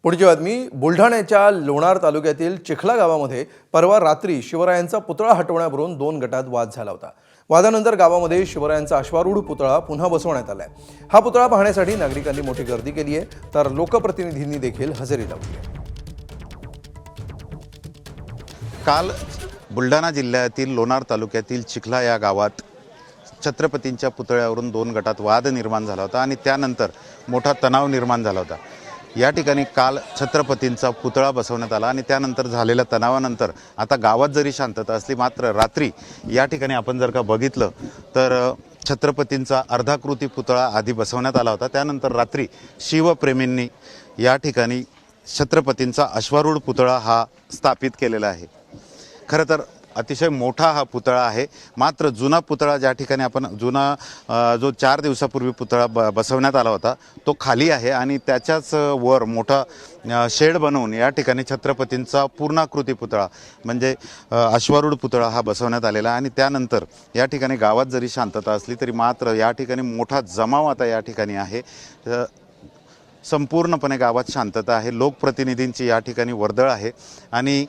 पुढची बातमी बुलढाण्याच्या लोणार तालुक्यातील चिखला गावामध्ये परवा रात्री शिवरायांचा पुतळा हटवण्यावरून दोन गटात वाद झाला होता। वादानंतर गावामध्ये शिवरायांचा अश्वारूढ पुतळा पुन्हा बसवण्यात आलाय। हा पुतळा पाहण्यासाठी नागरिकांनी मोठी गर्दी केली आहे, तर लोकप्रतिनिधींनी देखील हजेरी लावली आहे। काल बुलढाणा जिल्ह्यातील लोणार तालुक्यातील चिखला या गावात छत्रपतींच्या पुतळ्यावरून दोन गटात वाद निर्माण झाला होता आणि त्यानंतर मोठा तणाव निर्माण झाला होता। या ठिकाणी काल छत्रपतींचा पुतळा बसवण्यात आला आणि त्यानंतर झालेल्या तणावानंतर आता गावात जरी शांतता असली मात्र रात्री या ठिकाणी आपण जर का बघितलं तर छत्रपतींचा अर्धाकृती पुतळा आधी बसवण्यात आला होता। त्यानंतर रात्री शिवप्रेमींनी या ठिकाणी छत्रपतींचा अश्वारूढ पुतळा हा स्थापित केलेला आहे। खरं तर अतिशय मोठा हा पुतळा आहे, मात्र जुना पुतळा ज्या ठिकाणी आपण जो 4 दिवसापूर्वी पुतळा बसवण्यात आला होता तो खाली आहे आणि त्याच्याच वर मोठा शेड बनवून या ठिकाणी छत्रपतींचा पूर्णाकृती पुतळा म्हणजे अश्वारूढ पुतळा हा बसवण्यात आलेला आहे। आणि त्यानंतर या ठिकाणी गावात जरी शांतता असली तरी मात्र या ठिकाणी मोठा जमाव आता या ठिकाणी आहे। संपूर्णपणे गावात शांतता आहे, लोकप्रतिनिधींची या ठिकाणी वर्दळ आहे आणि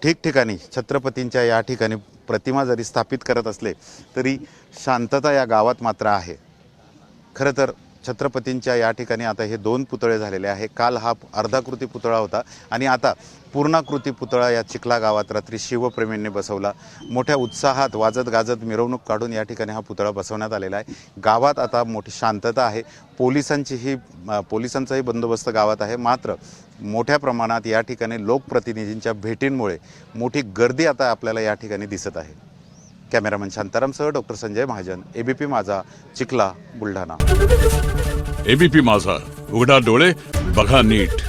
ठिकठिकाणी छत्रपतींच्या या ठिकाणी प्रतिमा जरी स्थापित करत असले तरी शांतता या गावात मात्र आहे। खरं तर छत्रपतींच्या या ठिकाणी आता हे दोन पुतळे झालेले आहे। काल हा अर्धाकृती पुतळा होता आणि आता पूर्णाकृती पुतळा या चिखला गावात रात्री शिवप्रेमींनी बसवला। मोठ्या उत्साहात वाजत गाजत मिरवणूक काढून या ठिकाणी हा पुतळा बसवण्यात आलेला आहे। गावात आता मोठी शांतता आहे, पोलिसांचाही बंदोबस्त गावात आहे, मात्र मोठ्या प्रमाणात या ठिकाणी लोकप्रतिनिधींच्या भेटींमुळे मोठी गर्दी आता आपल्याला या ठिकाणी दिसत आहे। कॅमेरामन शांतारामसह doctor Sanjay Mahajan, ABP Majha, Chikhla, Buldhana. ABP माझा, उघडा डोळे बघा नीट।